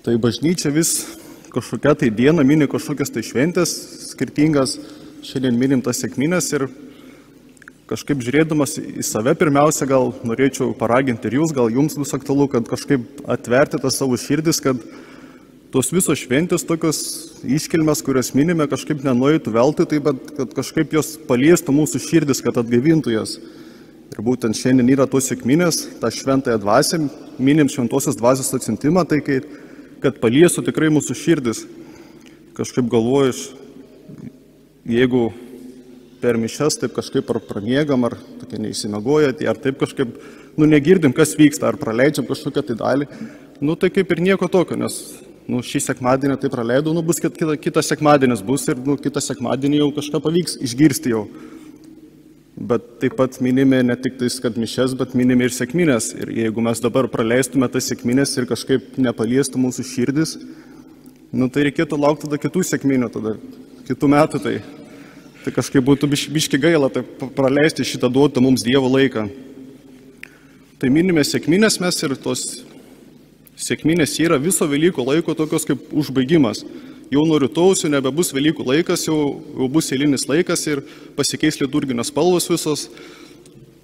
Tai bažnyčia vis kažkokia tai diena mini kažkokias tai šventės skirtingas, šiandien minim tas sekmines ir kažkaip žiūrėdamas į save pirmiausia gal norėčiau paraginti ir jūs, gal jums bus aktualu, kad kažkaip atverti tą savo širdis, kad tos visos šventės tokios iškilmes, kurias minime, kažkaip nenueitų veltui, tai bet kad kažkaip jos paliestų mūsų širdis, kad atgaivintų jas. Ir būtent šiandien yra tos sekminės, tą šventąją dvasią, minim šventosios dvasios atsiuntimą, tai kad paliestų tikrai mūsų širdis. Kažkaip galvoju, jeigu per mišias taip kažkaip ar pramiegam, ar tokie neįsimiegoja, ar taip kažkaip, negirdim, kas vyksta, ar praleidžiam kažkokią tai dalį, tai kaip ir nieko tokio, nes šį sekmadienį tai praleidau, bus kitas sekmadienis bus ir kitą sekmadienį jau kažką pavyks išgirsti jau. Bet taip pat minime ne tik tais, kad mišias, bet minime ir sekminės. Ir jeigu mes dabar praleistume tas sekminės ir kažkaip nepaliestų mūsų širdis, tai reikėtų laukti tada kitų sekminių, tada kitų metų. Tai kažkaip būtų biški gaila tai praleisti šitą duotą mums Dievo laiką. Tai minime sekminės mes ir tos sekminės yra viso Velykų laiko tokios kaip užbaigimas. Jau nuo rytojaus jau nebebus Velykų laikas, jau bus eilinis laikas ir pasikeis liturginės spalvos visos.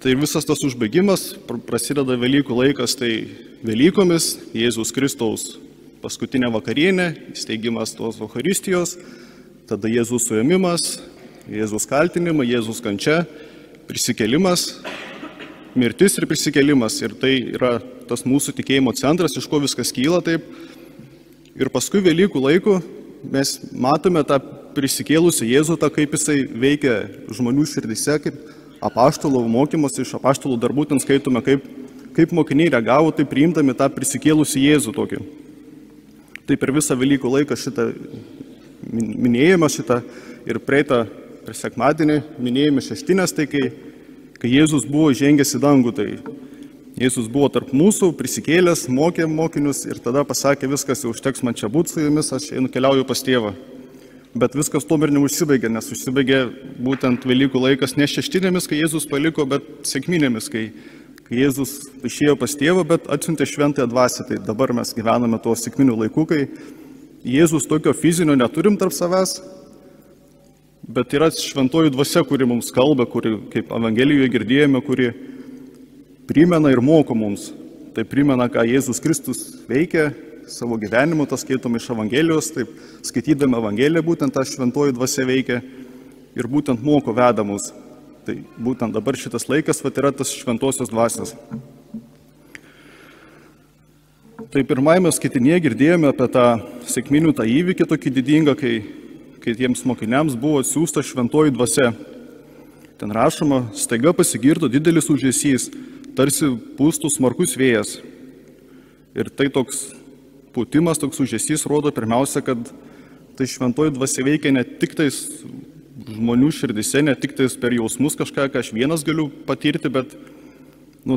Tai visas tas užbaigimas prasideda Velykų laikas, tai Velykomis, Jėzaus Kristaus paskutinė vakarienė, įsteigimas tos Eucharistijos, tada Jėzaus suėmimas, Jėzaus kaltinimai, Jėzaus kančia, prisikėlimas, mirtis ir prisikėlimas. Ir tai yra tas mūsų tikėjimo centras, iš ko viskas kyla taip. Ir paskui Velykų laikų mes matome tą prisikėlusią Jėzų, kaip jisai veikia žmonių širdise, kaip apaštalų mokymas, iš apaštalų darbų ten skaitome, kaip mokiniai reagavo, tai priimdami tą prisikėlusį Jėzų tokį. Tai per visą Velykų laiką šitą minėjimą ir praeitą per sekmadienį minėjome šeštinės, tai kai Jėzus buvo žengęs į dangų, tai Jėzus buvo tarp mūsų, prisikėlęs, mokė mokinius ir tada pasakė, viskas jau užteks man čia būti su jumis, aš keliauju pas tėvą. Bet viskas tuom ir neužsibaigė, nes užsibaigė būtent Velykų laikas ne šeštinėmis, kai Jėzus paliko, bet sekminėmis, kai Jėzus išėjo pas tėvą, bet atsiuntė šventąją dvasią. Tai dabar mes gyvename tuo sekminių laiku, kai Jėzus tokio fizinio neturim tarp savęs, bet yra šventoji dvasia, kuri mums kalba, kuri, kaip Evangelijoje girdėjome, kuri primena ir moko mums. Tai primena, ką Jėzus Kristus veikia savo gyvenimu, tas skaitom iš Evangelijos, taip skaitydami Evangeliją būtent tą šventoji dvasia veikia ir būtent moko veda mus. Tai būtent dabar šitas laikas yra tas šventosios dvasios. Tai pirmajame skaitinėje girdėjome apie tą sekminių tą įvykį tokį didingą, kai tiems mokiniams buvo siųsta šventoji dvasia. Ten rašoma, staiga pasigirdo didelis ūžesys, tarsi pūstų smarkus vėjas. Ir tai toks pūtimas, toks ūžesys rodo pirmiausia, kad tai šventoji dvasia veikia ne tik tais žmonių širdise, ne tik tais per jausmus kažką, ką aš vienas galiu patirti, bet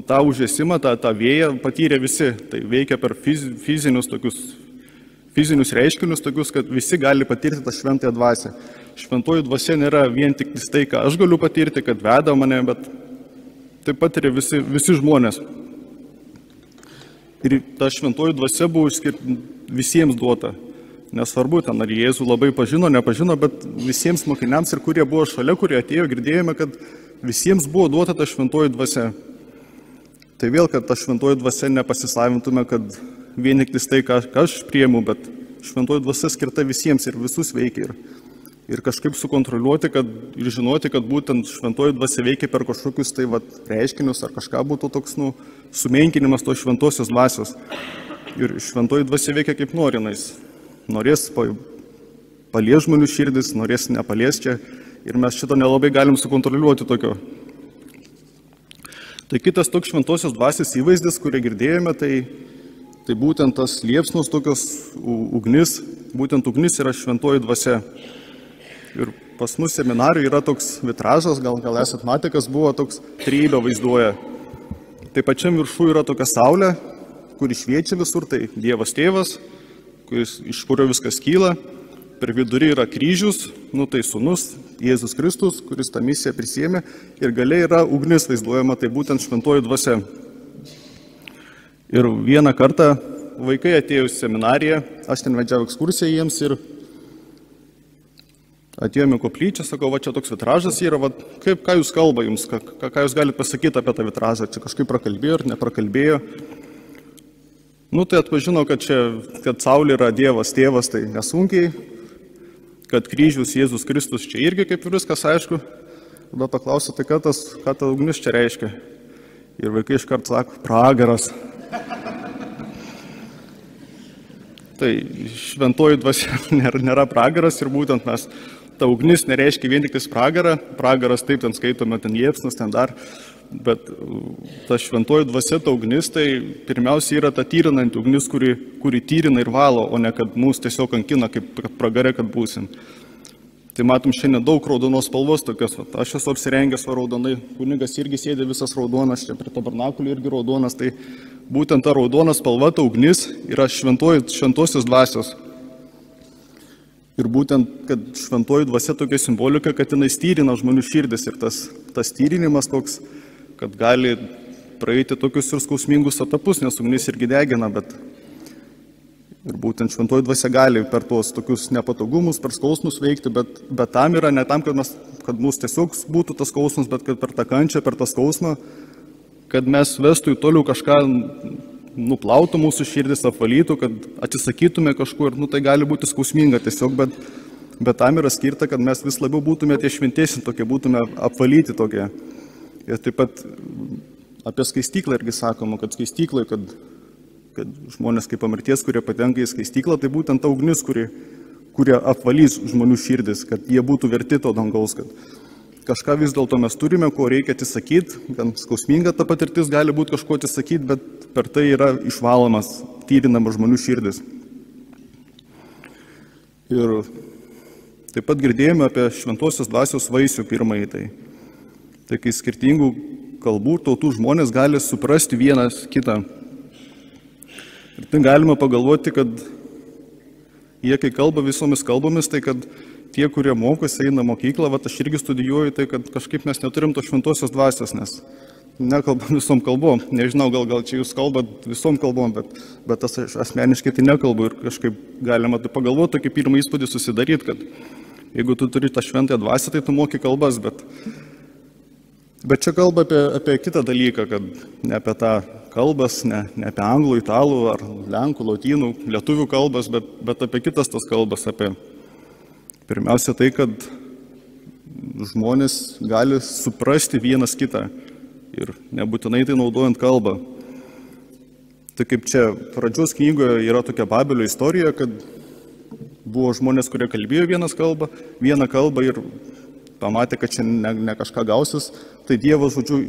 tą ūžesimą, tą vėją patyrė visi. Tai veikia per fizinius reiškinius tokius, kad visi gali patirti tą šventąją dvasią. Šventoji dvasia nėra vien tik tai, ką aš galiu patirti, kad veda mane, bet taip pat ir visi žmonės. Ir ta šventoji dvasia buvo visiems duota. Nesvarbu, ten ar Jėzų labai pažino, nepažino, bet visiems mokiniams ir kurie buvo šalia, kurie atėjo, girdėjome, kad visiems buvo duota ta šventoji dvasia. Tai vėl, kad ta šventoji dvasia nepasisavintume, kad vien tik tai, ką aš priimu, bet šventoji dvasia skirta visiems ir visus veikia. Ir kažkaip sukontroliuoti ir žinoti, kad būtent šventoji dvasia veikia per kažkokius reiškinius ar kažką būtų toks sumenkinimas tos šventosios dvasios. Ir šventoji dvasia veikia kaip norinais. Norės palies žmonių širdis, norės nepalies čia. Ir mes šito nelabai galim sukontroliuoti tokio. Tai kitas toks šventosios dvasios įvaizdis, kurį girdėjome, tai būtent tas liepsnos tokios ugnis, būtent ugnis yra šventoji dvasia. Ir pas mus seminarijoje yra toks vitražas, gal esat matę, kas buvo toks trejybę vaizduoja. Tai pačiam viršų yra tokia saulė, kuri šviečia visur, tai Dievas Tėvas, iš kurio viskas kyla. Per vidurį yra kryžius, tai sūnus Jėzus Kristus, kuris tą misiją prisėmė. Ir galiai yra ugnis vaizduojama, tai būtent šventoji dvasia. Ir vieną kartą vaikai atėjo į seminariją, aš ten vedžiau ekskursiją jiems ir atėjome į koplyčią, sakau, va čia toks vitražas yra, va, ką jūs kalba jums, ką jūs galite pasakyti apie tą vitražą, čia kažkaip prakalbėjo ar neprakalbėjo. Nu, tai atpažino, kad Saulė yra Dievas, tėvas, tai nesunkiai, kad kryžius Jėzus Kristus čia irgi kaip viskas aišku. Tada paklausė, tai ką ta ugnis čia reiškia. Ir vaikai iškart sako, pragaras. Tai šventoji dvasia nėra pragaras ir būtent mes, ta ugnis nereiškia vien tik pragarą, pragaras taip ten skaitome, ten liepsnas, ten dar, bet ta šventoji dvasia, ta ugnis, tai pirmiausia yra ta tyrinanti ugnis, kuri tyrina ir valo, o ne kad mūsų tiesiog kankina, kaip pragare, kad būsim. Tai matom šiandien daug raudonos spalvos tokios, aš esu apsirengęs raudonai, kunigas irgi sėdė visas raudonas, čia prie tabernakulio irgi raudonas, tai būtent ta raudona spalva, ta ugnis yra šventosios dvasios. Ir būtent, kad šventoji dvasia tokia simbolika, kad jinai styrina žmonių širdis ir tas tyrinimas toks, kad gali praeiti tokius ir skausmingus etapus, nes ugnis irgi degina, bet ir būtent šventoji dvasia gali per tuos tokius nepatogumus, per skausmus veikti, bet tam yra ne tam, kad mūsų tiesiog būtų tas skausmas, bet kad per tą kančią, per tą skausmą, kad mes vestų į toliau kažką, nuplautų mūsų širdis, apvalytų, kad atsisakytume kažkur, tai gali būti skausminga tiesiog, bet tam yra skirta, kad mes vis labiau būtume tie šventieši tokie, būtume apvalyti tokie. Ir taip pat apie skaistyklą irgi sakoma, kad skaistyklai, kad žmonės kaip po mirties, kurie patenka į skaistyklą, tai būtent ta ugnis, kurie apvalys žmonių širdis, kad jie būtų verti to dangaus, kad kažką vis dėlto mes turime, ko reikia atsisakyti, gan skausminga ta patirtis gali būti kažko atsisakyti, bet per tai yra išvalomas, tyrinamas žmonių širdis. Ir taip pat girdėjome apie šventosios dvasios vaisių pirmąjį, tai kai skirtingų kalbų tautų žmonės gali suprasti vienas kitą. Ir tai galima pagalvoti, kad jie, kai kalba visomis kalbomis, tai kad tie, kurie mokosi, eina mokyklą, aš irgi studijuoju, tai kad kažkaip mes neturim to šventosios dvasios, nes nekalbam visom kalbom. Nežinau, gal čia jūs kalbat visom kalbom, bet aš asmeniškai tai nekalbu ir kažkaip galima tai pagalvoti, tokį pirmą įspūdį susidaryti, kad jeigu tu turi tą šventąją dvasią, tai tu moki kalbas, bet čia kalba apie kitą dalyką, kad ne apie tą kalbas, ne apie anglų, italų ar lenkų, lotynų, lietuvių kalbas, bet apie kitas tas kalbas, apie pirmiausia tai, kad žmonės gali suprasti vienas kitą ir nebūtinai tai naudojant kalbą. Tai kaip čia pradžios knygoje yra tokia Babelio istorija, kad buvo žmonės, kurie kalbėjo vieną kalbą ir pamatė, kad čia ne kažką gausis, tai Dievas, žodžiu,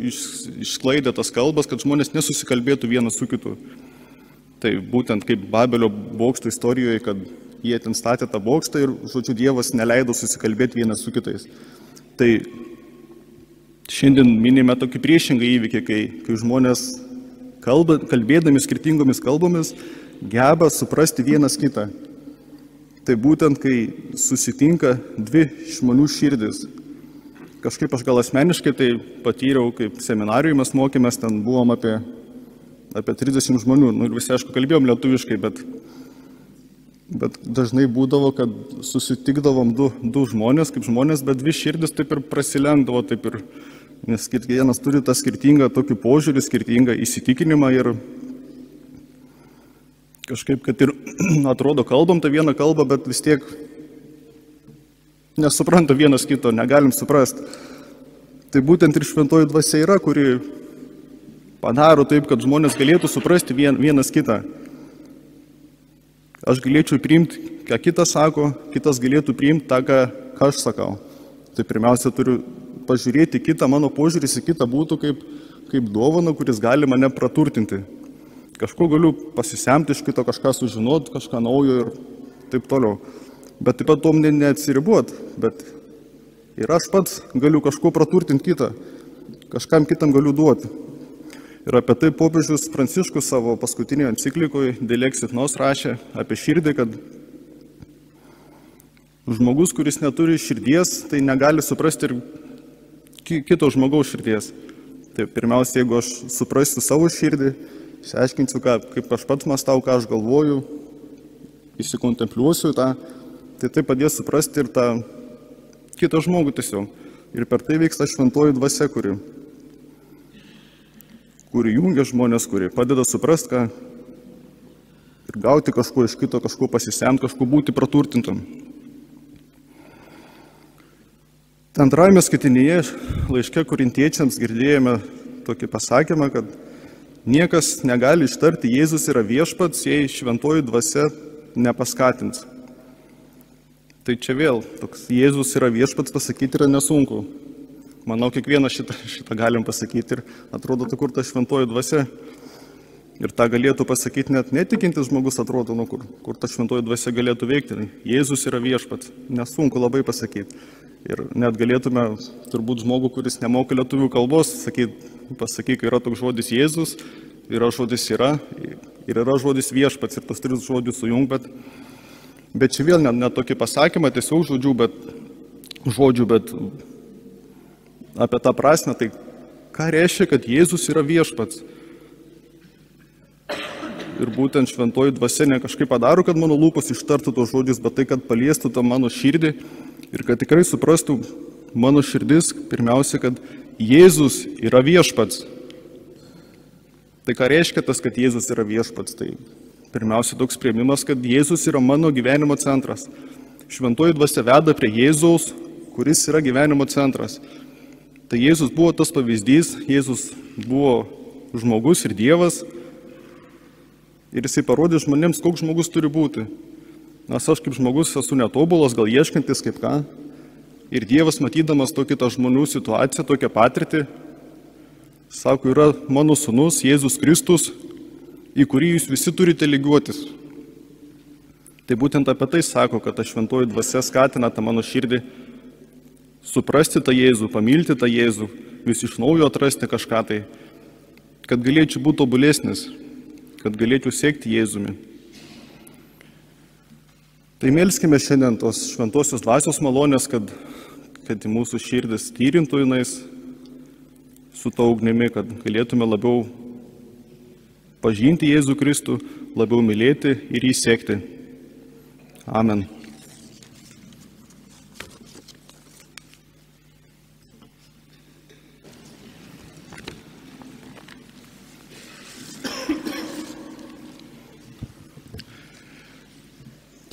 išsklaidė tas kalbas, kad žmonės nesusikalbėtų vienas su kitu. Tai būtent kaip Babelio bokšto istorijoje, kad jie ten statė tą bokštą ir, žodžiu, Dievas neleido susikalbėti vienas su kitais. Tai šiandien minime tokį priešingą įvykį, kai žmonės kalbėdami skirtingomis kalbomis geba suprasti vienas kitą. Tai būtent, kai susitinka dvi žmonių širdis. Kažkaip aš gal asmeniškai tai patyriau, kaip seminarijoje mes mokėmės, ten buvom apie 30 žmonių. Ir visi, aišku, kalbėjom lietuviškai, bet dažnai būdavo, kad susitikdavom du žmonės, kaip žmonės, bet dvi širdis taip ir prasilenkdavo, taip ir, nes kiekvienas turi tą skirtingą tokį požiūrį, skirtingą įsitikinimą ir kažkaip, kad ir atrodo kalbam tą vieną kalbą, bet vis tiek nesupranta vienas kito, negalim suprasti. Tai būtent ir šventoji dvasia yra, kuri padaro taip, kad žmonės galėtų suprasti vienas kitą. Aš galėčiau priimti, ką kitas sako, kitas galėtų priimti tą, ką aš sakau. Tai pirmiausia, turiu pažiūrėti kitą, mano požiūris į kitą būtų kaip dovana, kuris gali mane praturtinti. Kažko galiu pasisemti iš kito, kažką sužinoti, kažką naujo ir taip toliau. Bet taip pat tom neatsiribuot, bet ir aš pats galiu kažko praturtinti kitą, kažkam kitam galiu duoti. Ir apie tai popiežius Pranciškus savo paskutinėje enciklikoje De Lexit Nos rašė apie širdį, kad žmogus, kuris neturi širdies, tai negali suprasti ir kito žmogaus širdies. Tai pirmiausia, jeigu aš suprasiu savo širdį, išsiaiškinsiu, kaip aš pats mąstau, ką aš galvoju, įsikontempliuosiu tą, tai padės suprasti ir tą kitą žmogų tiesiog. Ir per tai vyksta šventoji dvasia, kuri jungia žmonės, kuri padeda suprasti, ką ir gauti kažko iš kito, kažko pasisemti, kažko būti praturtintam. Antrajame skaitinyje laiške Korintiečiams girdėjome tokį pasakymą, kad niekas negali ištarti Jėzus yra viešpats, jei šventoji dvasia nepaskatins. Tai čia vėl, toks Jėzus yra viešpats pasakyti yra nesunku. Manau, kiekvieną šitą galim pasakyti ir atrodo, kur ta šventoji dvasia. Ir tą galėtų pasakyti net netikintis žmogus, atrodo, kur ta šventoji dvasia galėtų veikti. Jėzus yra viešpats, nesunku labai pasakyti. Ir net galėtume turbūt žmogų, kuris nemoka lietuvių kalbos, pasakyk, yra toks žodis Jėzus, yra žodis yra ir yra žodis viešpats ir tos tris žodžius sujung, bet čia vėl ne tokį pasakymą, tiesiog žodžių, bet apie tą prasme, tai ką reiškia, kad Jėzus yra viešpats. Ir būtent šventoji dvasia ne kažkaip padaro, kad mano lūpos ištartų tos žodžius, bet tai, kad paliestų tą mano širdį ir kad tikrai suprastų mano širdis, pirmiausia, kad Jėzus yra viešpats. Tai ką reiškia tas, kad Jėzus yra viešpats? Tai pirmiausia toks priėmimas, kad Jėzus yra mano gyvenimo centras. Šventoji dvasia veda prie Jėzaus, kuris yra gyvenimo centras. Tai Jėzus buvo tas pavyzdys, Jėzus buvo žmogus ir Dievas. Ir jisai parodė žmonėms, koks žmogus turi būti. Nes aš kaip žmogus esu netobulas, gal ieškantis kaip ką. Ir Dievas, matydamas tokią žmonių situaciją, tokią patirtį, sako, yra mano sūnus Jėzus Kristus, į kurį jūs visi turite lygiuotis. Tai būtent apie tai sako, kad ta šventoji dvasia skatina tą mano širdį suprasti tą Jėzų, pamilti tą Jėzų, vis iš naujo atrasti kažką tai, kad galėčiau būti tobulesnis, kad galėčiau siekti Jėzumi. Tai melskime šiandien tos šventosios dvasios malonės, kad į mūsų širdis tyrintų jinais su to ugnimi, kad galėtume labiau pažinti Jėzų Kristų, labiau mylėti ir jį sekti. Amen.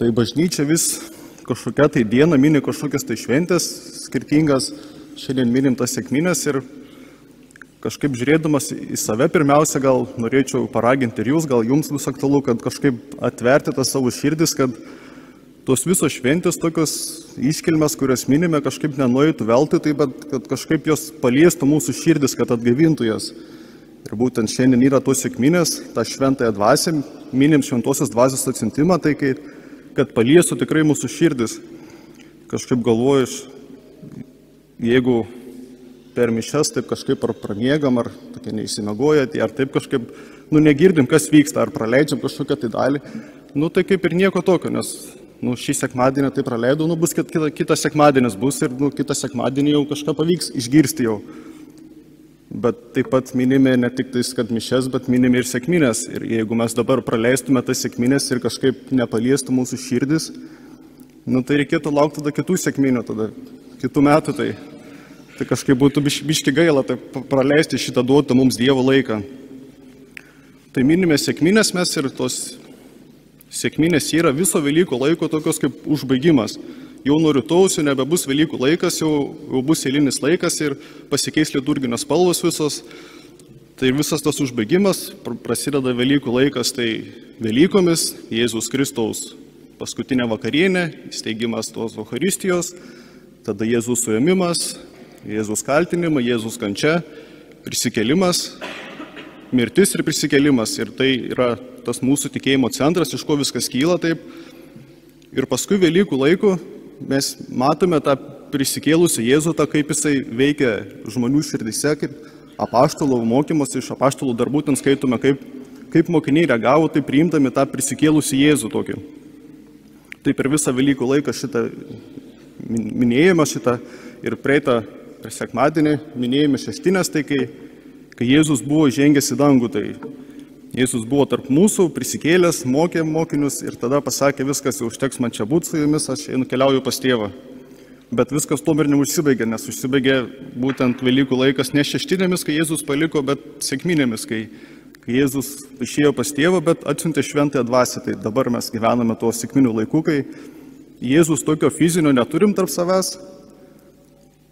Tai bažnyčia vis kažkokia tai diena mini kažkokias tai šventės skirtingas, šiandien minim tas sekmines ir kažkaip žiūrėdamas į save pirmiausia gal norėčiau paraginti ir jūs, gal jums bus aktualu, kad kažkaip atverti tą savo širdis, kad tos visos šventės tokios iškilmes, kurias minime, kažkaip nenueitų veltui, tai bet kad kažkaip jos paliestų mūsų širdis, kad atgaivintų jas. Ir būtent šiandien yra tos sekminės, tą šventąją dvasią, minim šventosios dvasios atsiuntimą, tai kad paliestų tikrai mūsų širdis. Kažkaip galvoju, jeigu per mišias taip kažkaip ar pramiegam, ar tokia neįsimiegoja, ar taip kažkaip, negirdim, kas vyksta, ar praleidžiam kažkokią tai dalį, tai kaip ir nieko tokio, nes šį sekmadienį tai praleidau, bus kitas sekmadienis bus ir kitą sekmadienį jau kažką pavyks išgirsti jau. Bet taip pat minime ne tik tais, kad mišias, bet minime ir sekminės. Ir jeigu mes dabar praleistume tas sekminės ir kažkaip nepaliestų mūsų širdis, tai reikėtų laukti tada kitų sekminių, tada kitų metų. Tai kažkaip būtų biški gaila tai praleisti šitą duotą mums Dievo laiką. Tai minime sekminės mes ir tos sekminės yra viso Velykų laiko tokios kaip užbaigimas. Jau nuo rytojaus jau nebebus Velykų laikas, jau bus eilinis laikas ir pasikeis liturginės spalvos visos. Tai visas tas užbaigimas, prasideda Velykų laikas, tai Velykomis, Jėzus Kristaus paskutinė vakarienė, įsteigimas tos Eucharistijos, tada Jėzus suėmimas, Jėzus kaltinimai, Jėzus kančia, prisikėlimas, mirtis ir prisikėlimas. Ir tai yra tas mūsų tikėjimo centras, iš ko viskas kyla taip. Ir paskui Velykų laikų mes matome tą prisikėlusią Jėzų, kaip jisai veikia žmonių širdise, kaip apaštalų mokymas iš apaštalų darbų, ten skaitome, kaip mokiniai reagavo, tai priimdami tą prisikėlusią Jėzų tokį. Tai per visą Velykų laiką šitą minėjimą ir praeitą per sekmadienį minėjome šeštinės, tai kai Jėzus buvo žengęs į dangų, tai Jėzus buvo tarp mūsų, prisikėlęs, mokė mokinius ir tada pasakė, viskas, jau užteks man čia būti su jumis, aš nukeliauju pas tėvą. Bet viskas tuom ir neužsibaigė, nes užsibaigė būtent Velykų laikas ne šeštinėmis, kai Jėzus paliko, bet sekminėmis, kai Jėzus išėjo pas tėvą, bet atsiuntė šventąją dvasią. Tai dabar mes gyvename tuo sekminių laiku, kai Jėzus tokio fizinio neturim tarp savęs,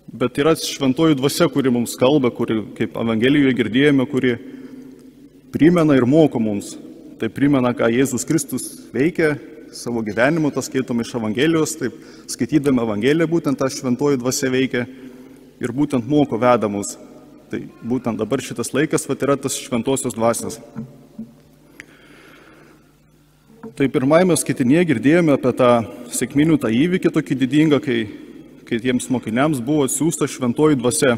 bet yra šventoji dvasia, kuri mums kalba, kuri, kaip Evangelijoje girdėjome, kuri primena ir moko mums. Tai primena, ką Jėzus Kristus veikia savo gyvenimu, tas skaitome iš Evangelijos, taip skaitydami Evangeliją būtent tą šventoji dvasia veikia ir būtent moko veda mus. Tai būtent dabar šitas laikas yra tas šventosios dvasios. Tai pirmajame skaitinėje girdėjome apie tą sekminių tą įvykį tokį didingą, kai tiems mokiniams buvo atsiųsta šventoji dvasia.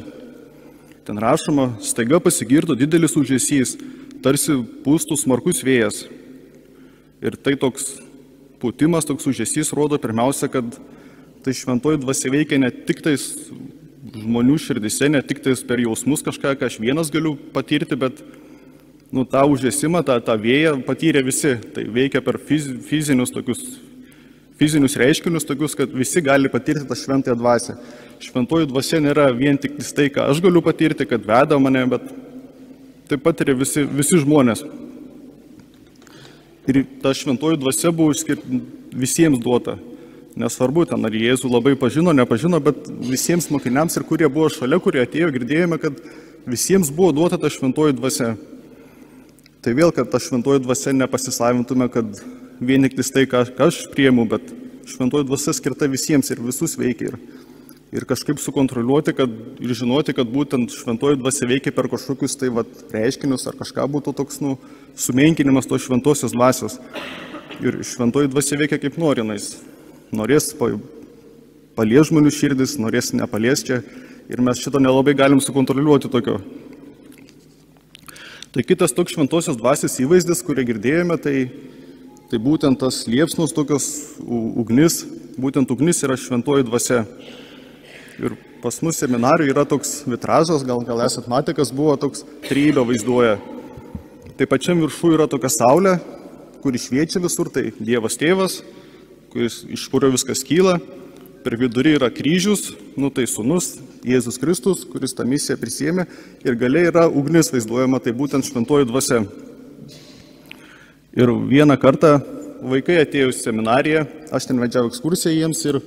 Ten rašoma, staiga pasigirdo didelis ūžesys, tarsi pūstų smarkus vėjas. Ir tai toks pūtimas, toks ūžesys rodo pirmiausia, kad tai šventoji dvasia veikia ne tik tais žmonių širdise, ne tik tais per jausmus kažką, ką aš vienas galiu patirti, bet tą ūžesimą, tą vėją patyrė visi. Tai veikia per fizinius reiškinius tokius, kad visi gali patirti tą šventąją dvasią. Šventoji dvasia nėra vien tik tai, ką aš galiu patirti, kad veda mane, bet taip patiria visi žmonės. Ir ta šventoji dvasia buvo visiems duota. Nesvarbu, ten ar Jėzų labai pažino, nepažino, bet visiems mokiniams ir kurie buvo šalia, kurie atėjo, girdėjome, kad visiems buvo duota ta šventoji dvasia. Tai vėl, kad ta šventoji dvasia nepasisavintume, kad vien tik tai, ką aš priimu, bet šventoji dvasia skirta visiems ir visus veikia. Ir kažkaip sukontroliuoti ir žinoti, kad būtent šventoji dvasia veikia per kažkokius reiškinius ar kažką būtų toks sumenkinimas tos šventosios dvasios. Ir šventoji dvasia veikia kaip nori. Norės palies žmonių širdis, norės nepalies čia. Ir mes šito nelabai galim sukontroliuoti tokio. Tai kitas toks šventosios dvasios įvaizdis, kurį girdėjome, tai būtent tas liepsnos tokios ugnis. Būtent ugnis yra šventoji dvasia. Ir pas mus seminarijoje yra toks vitražas, gal esat matę, kas buvo toks trejybę vaizduoja. Tai pačiam viršų yra tokia saulė, kuri šviečia visur, tai Dievas Tėvas, iš kurio viskas kyla. Per vidurį yra kryžius, tai Sūnus, Jėzus Kristus, kuris tą misiją prisiėmė. Ir galiai yra ugnis vaizduojama, tai būtent šventoji dvasia. Ir vieną kartą vaikai atėjo į seminariją, aš ten vedžiau ekskursiją jiems ir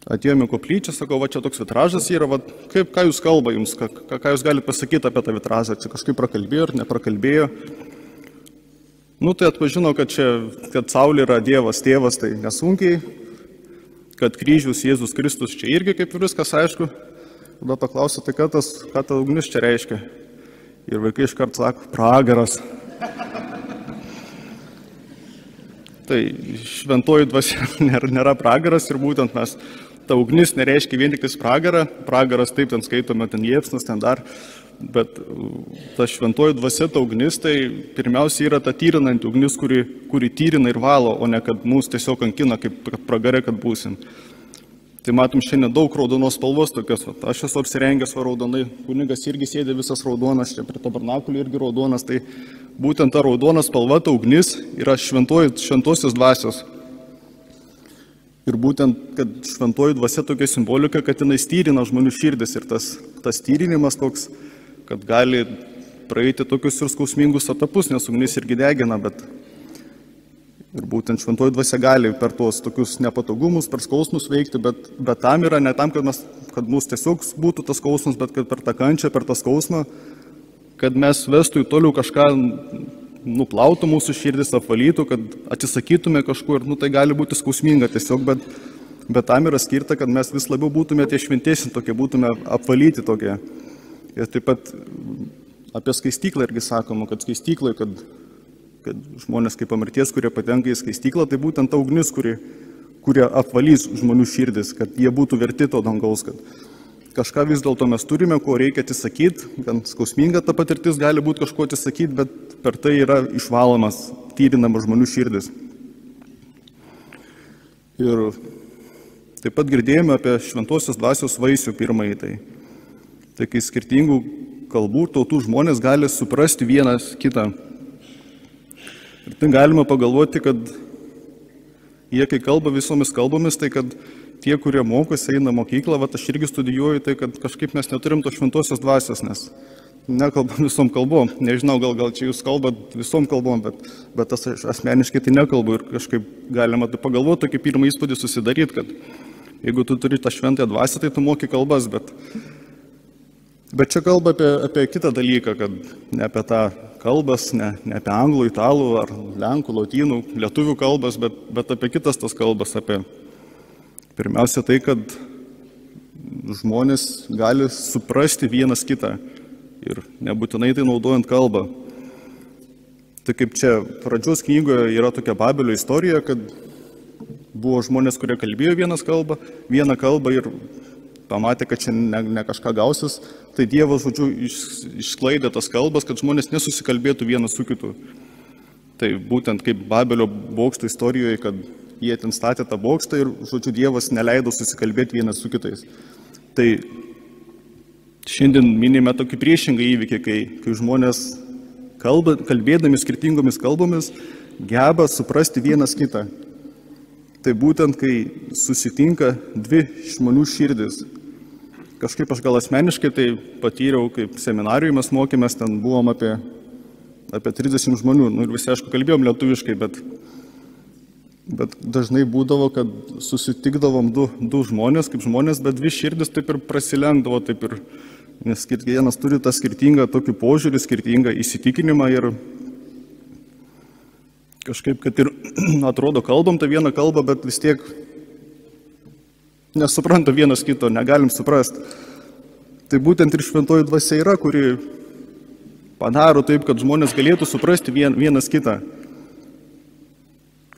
atėjome į koplyčią, sakau, čia toks vitražas yra, ką jūs kalba jums, ką jūs galite pasakyti apie tą vitražą, čia kažkaip prakalbėjo ar neprakalbėjo. Tai atpažino, kad saulė yra Dievas Tėvas, tai nesunkiai, kad kryžius Jėzus Kristus čia irgi kaip ir viskas aišku. Tada paklausė, tai ką ta ugnis čia reiškia. Ir vaikai iškart sako, pragaras. Tai šventoji dvasia nėra pragaras ir būtent mes ta ugnis nereiškia vien tik pragarą. Pragaras taip, ten skaitome, ten liepsnas, ten dar. Bet ta šventoji dvasia, ta ugnis, tai pirmiausia yra ta tyrinanti ugnis, kuri tyrina ir valo, o ne kad mūsų tiesiog kankina, kaip pragare, kad būsim. Tai matom šiandien daug raudonos spalvos tokios. Aš esu apsirengęs raudonai, kunigas irgi sėdė visas raudonas, čia prie tabernakulio irgi raudonas. Tai būtent ta raudona spalva, ta ugnis yra šventosios dvasios. Ir būtent, kad šventoji dvasia tokia simbolika, kad jinai styrina žmonių širdis ir tas tyrinimas toks, kad gali praeiti tokius ir skausmingus etapus, nes ugnis irgi degina, bet ir būtent šventoji dvasia gali per tuos tokius nepatogumus, per skausmus veikti, bet tam yra ne tam, kad mūsų tiesiog būtų tas skausmas, bet kad per tą kančią, per tą skausmą, kad mes vestų į toliau kažką, nuplautų mūsų širdis, apvalytų, kad atsisakytume kažkur, tai gali būti skausminga tiesiog, bet tam yra skirta, kad mes vis labiau būtume tie šventesni tokie, būtume apvalyti tokie. Ir taip pat apie skaistyklą irgi sakoma, kad skaistyklai, kad žmonės kaip po mirties, kurie patenka į skaistyklą, tai būtent ta ugnis, kurie apvalys žmonių širdis, kad jie būtų verti to dangaus, kad kažką vis dėlto mes turime, ko reikia atsisakyti, gan skausminga ta patirtis gali būti kažko atsisakyti, bet per tai yra išvalomas, tyrinamas žmonių širdis. Ir taip pat girdėjome apie šventosios dvasios vaisių pirmąjį. Tai kai skirtingų kalbų ir tautų žmonės gali suprasti vienas kitą. Ir tai galima pagalvoti, kad jie, kai kalba visomis kalbomis, tai kad tie, kurie mokosi, eina mokyklą, aš irgi studijuoju, tai kad kažkaip mes neturim to šventosios dvasios, nes nekalbam visom kalbom. Nežinau, gal čia jūs kalbat visom kalbom, bet aš asmeniškai tai nekalbu ir kažkaip galima tai pagalvoti, tokį pirmą įspūdį susidaryti, kad jeigu tu turi tą šventąją dvasią, tai tu moki kalbas, bet čia kalba apie kitą dalyką, kad ne apie tą kalbas, ne apie anglų, italų ar lenkų, lotynų, lietuvių kalbas, bet apie kitas tas kalbas, apie pirmiausia tai, kad žmonės gali suprasti vienas kitą ir nebūtinai tai naudojant kalbą. Tai kaip čia pradžios knygoje yra tokia Babelio istorija, kad buvo žmonės, kurie kalbėjo vieną kalbą ir pamatė, kad čia ne kažką gausis, tai Dievas, žodžiu, išsklaidė tas kalbas, kad žmonės nesusikalbėtų vienas su kitu. Tai būtent kaip Babelio bokšto istorijoje, kad jie ten statė tą bokštą ir, žodžiu, Dievas neleido susikalbėti vienas su kitais. Tai šiandien minime tokį priešingą įvykį, kai žmonės kalbėdami skirtingomis kalbomis geba suprasti vienas kitą. Tai būtent, kai susitinka dvi žmonių širdis. Kažkaip aš gal asmeniškai tai patyriau, kaip seminarijoje mes mokėmės, ten buvom apie 30 žmonių, ir visi, aišku, kalbėjom lietuviškai, bet dažnai būdavo, kad susitikdavom du žmonės, kaip žmonės, bet dvi širdis taip ir prasilenkdavo, taip ir, nes kiekvienas turi tą skirtingą tokį požiūrį, skirtingą įsitikinimą ir kažkaip, kad ir atrodo kalbam tą vieną kalbą, bet vis tiek nesupranta vienas kito, negalim suprasti. Tai būtent ir šventoji dvasia yra, kuri padaro taip, kad žmonės galėtų suprasti vienas kitą.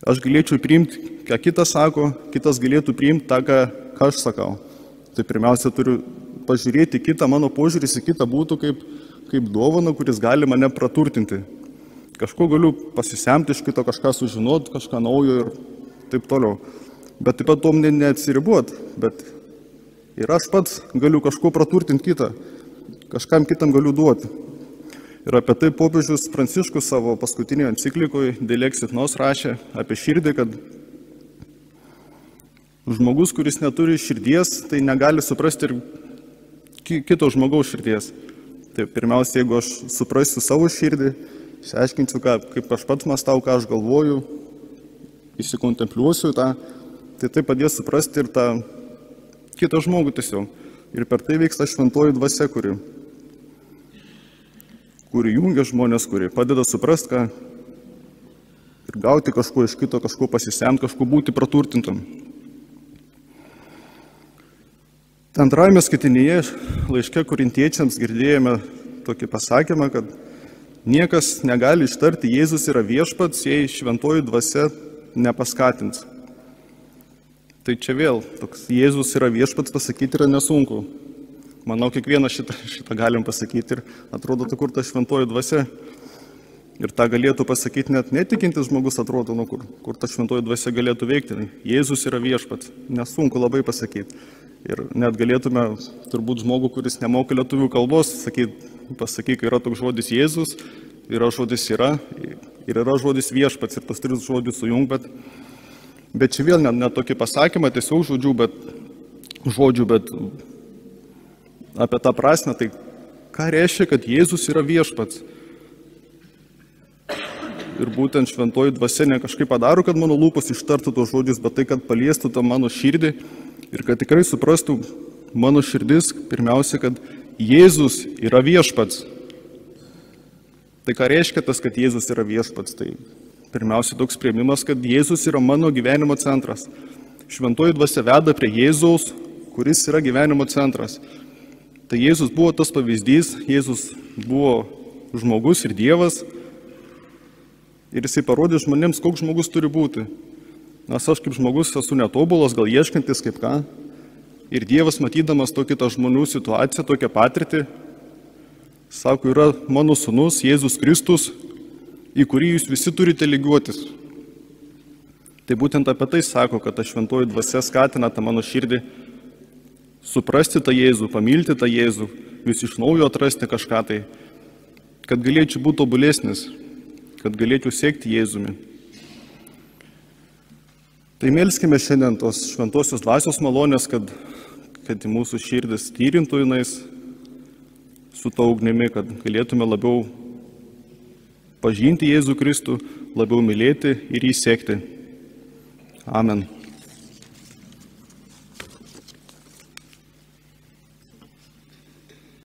Aš galėčiau priimti, ką kitas sako, kitas galėtų priimti tą, ką aš sakau. Tai pirmiausia, turiu pažiūrėti kitą, mano požiūris į kitą būtų kaip dovana, kuris gali mane praturtinti. Kažko galiu pasisemti iš kito, kažką sužinoti, kažką naujo ir taip toliau. Bet taip pat tom neatsiribuot, bet ir aš pats galiu kažko praturtinti kitą, kažkam kitam galiu duoti. Ir apie tai popiežius Pranciškus savo paskutinėje enciklikoje Dei Lexit Nos rašė apie širdį, kad žmogus, kuris neturi širdies, tai negali suprasti ir kito žmogaus širdies. Tai pirmiausia, jeigu aš suprasiu savo širdį, išsiaiškinsiu, kaip aš pats mąstau, ką aš galvoju, įsikontempliuosiu tą, tai padės suprasti ir tą kitą žmogų tiesiog. Ir per tai vyksta šventoji dvasia, kuri jungia žmonės, kuri padeda suprasti, ką ir gauti kažko iš kito, kažko pasisemti, kažko būti praturtintam. Antrajame skaitinyje laiške korintiečiams girdėjome tokį pasakymą, kad niekas negali ištarti Jėzus yra viešpats, jei šventoji dvasia nepaskatins. Tai čia vėl toks Jėzus yra viešpats pasakyti yra nesunku. Manau, kiekvieną šitą galim pasakyti ir atrodo, kur ta šventoji dvasia. Ir tą galėtų pasakyti net netikintis žmogus, atrodo, kur ta šventoji dvasia galėtų veikti. Jėzus yra viešpats, nesunku labai pasakyti. Ir net galėtume turbūt žmogų, kuris nemoka lietuvių kalbos, pasakyk, yra toks žodis Jėzus, yra žodis yra ir yra žodis viešpats ir tas tris žodžius sujung, bet čia vėl ne tokį pasakymą, tiesiog žodžių, bet apie tą prasme, tai ką reiškia, kad Jėzus yra viešpats. Ir būtent šventoji dvasia ne kažkaip padaro, kad mano lūpos ištartų tos žodžius, bet tai, kad paliestų tą mano širdį ir kad tikrai suprastų mano širdis, pirmiausia, kad Jėzus yra viešpats. Tai ką reiškia tas, kad Jėzus yra viešpats? Tai pirmiausia toks priėmimas, kad Jėzus yra mano gyvenimo centras. Šventoji dvasia veda prie Jėzaus, kuris yra gyvenimo centras. Tai Jėzus buvo tas pavyzdys, Jėzus buvo žmogus ir Dievas. Ir jisai parodė žmonėms, koks žmogus turi būti. Nes aš kaip žmogus esu netobulas, gal ieškantis kaip ką. Ir Dievas, matydamas tokią tą žmonių situaciją, tokią patirtį, sako, yra mano sūnus Jėzus Kristus, į kurį jūs visi turite lygiuotis. Tai būtent apie tai sako, kad ta šventoji dvasia skatina tą mano širdį suprasti tą Jėzų, pamilti tą Jėzų vis iš naujo atrasti kažką tai, kad galėčiau būti tobulesnis, kad galėčiau sekti Jėzumi. Tai melskime šiandien tos šventosios dvasios malonės, kad į mūsų širdis tyrintų jinais su ta ugnimi, kad galėtume labiau pažinti Jėzų Kristų, labiau mylėti ir jį sekti. Amen.